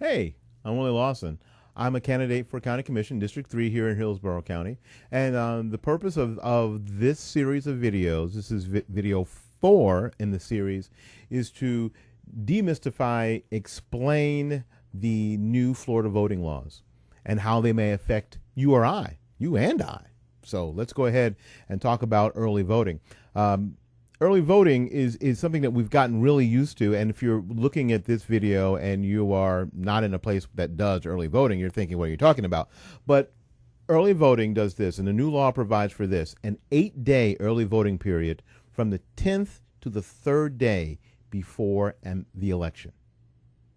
Hey, I'm Willie Lawson. I'm a candidate for County Commission, District 3 here in Hillsborough County. And the purpose of this series of videos, this is video 4 in the series, is to demystify, explain the new Florida voting laws and how they may affect you or I, you and I. So let's go ahead and talk about early voting. Early voting is something that we've gotten really used to. And if you're looking at this video and you are not in a place that does early voting, you're thinking, what are you talking about? But early voting does this, and the new law provides for this: an 8-day early voting period from the 10th to the 3rd day before the election.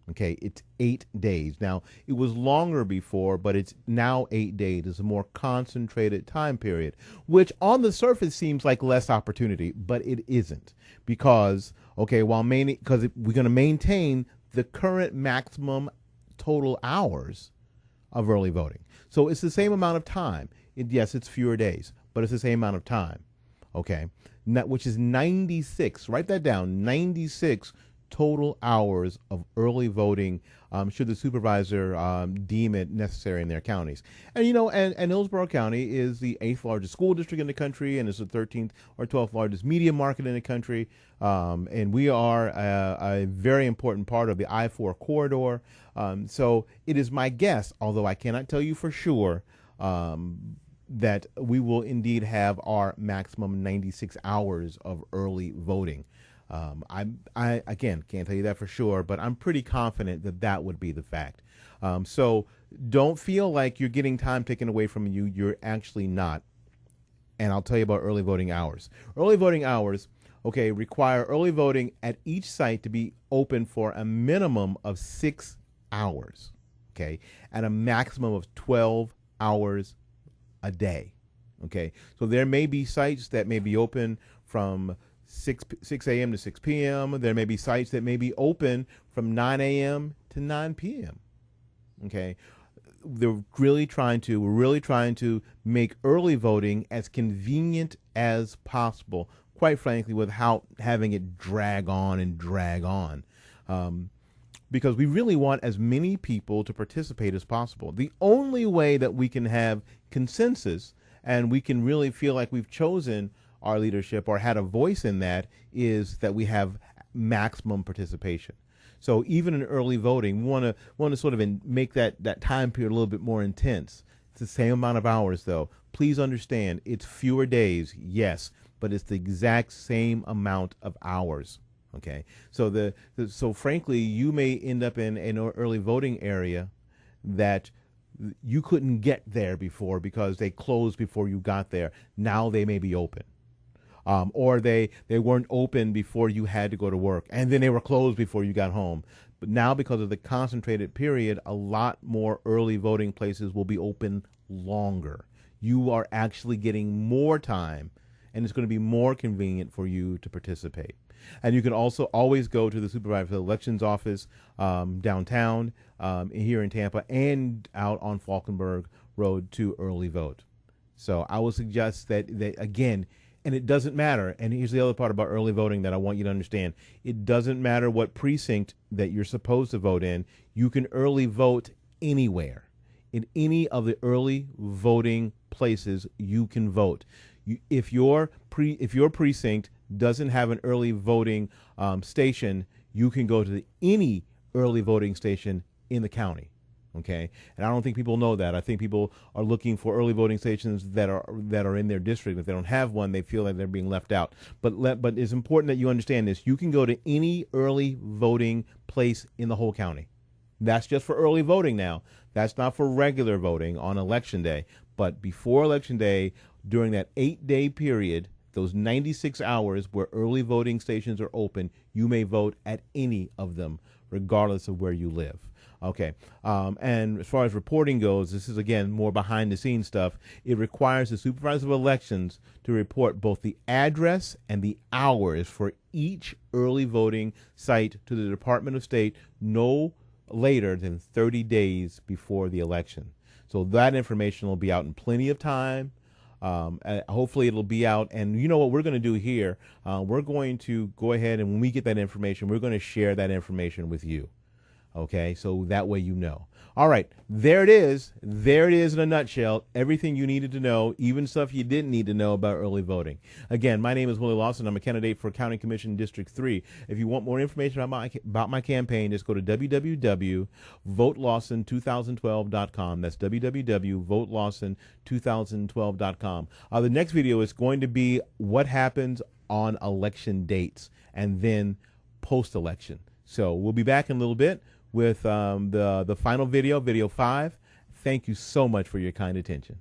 Okay, it's 8 days. Now, it was longer before, but it's now 8 days. It's a more concentrated time period, which on the surface seems like less opportunity, but it isn't. Because, okay, because we're going to maintain the current maximum total hours of early voting. So it's the same amount of time. Yes, it's fewer days, but it's the same amount of time. Okay, which is 96. Write that down, 96 total hours of early voting, should the supervisor deem it necessary in their counties. And and Hillsborough County is the 8th largest school district in the country, and is the 13th or 12th largest media market in the country. And we are a very important part of the I-4 corridor. So it is my guess, although I cannot tell you for sure, that we will indeed have our maximum 96 hours of early voting. I again can't tell you that for sure, but I'm pretty confident that that would be the fact. So don't feel like you're getting time taken away from you. You're actually not. And I'll tell you about early voting hours. Early voting hours, okay, require early voting at each site to be open for a minimum of 6 hours, okay, and a maximum of 12 hours a day. Okay, so there may be sites that may be open from 6 a.m. to 6 p.m. There may be sites that may be open from 9 a.m. to 9 p.m. Okay, we're really trying to make early voting as convenient as possible, quite frankly, without having it drag on. Because we really want as many people to participate as possible. The only way that we can have consensus and we can really feel like we've chosen our leadership or had a voice in that is that we have maximum participation. So even in early voting, we want to sort of make that time period a little bit more intense. It's the same amount of hours, though. Please understand, it's fewer days, yes, but it's the exact same amount of hours. Okay, so so frankly, you may end up in an early voting area that you couldn't get there before because they closed before you got there. Now they may be open. Or they weren't open before you had to go to work, and then they were closed before you got home. But now, because of the concentrated period, a lot more early voting places will be open longer. You are actually getting more time, and it's going to be more convenient for you to participate. And you can also always go to the Supervisor of Elections office downtown here in Tampa and out on Falkenberg Road to early vote. So I would suggest that again, and it doesn't matter. And here's the other part about early voting that I want you to understand. It doesn't matter what precinct that you're supposed to vote in. You can early vote anywhere. In any of the early voting places, you can vote. If your precinct doesn't have an early voting station, you can go to any early voting station in the county. Okay, and I don't think people know that. I think people are looking for early voting stations that are in their district. If they don't have one, they feel like they're being left out. But it's important that you understand this. You can go to any early voting place in the whole county. That's just for early voting now. That's not for regular voting on election day. But before election day, during that 8-day period, those 96 hours where early voting stations are open, you may vote at any of them, regardless of where you live. Okay, and as far as reporting goes, this is, again, more behind-the-scenes stuff. It requires the Supervisor of Elections to report both the address and the hours for each early voting site to the Department of State no later than 30 days before the election. So that information will be out in plenty of time. Hopefully it'll be out. And you know what we're going to do here? We're going to go ahead, and when we get that information, we're going to share that information with you. Okay, so that way you know. All right, there it is. There it is in a nutshell. Everything you needed to know, even stuff you didn't need to know about early voting. Again, my name is Willie Lawson. I'm a candidate for County Commission District 3. If you want more information about my campaign, just go to www.votelawson2012.com. That's www.votelawson2012.com. The next video is going to be what happens on election dates and then post-election. So we'll be back in a little bit with the final video, video 5. Thank you so much for your kind attention.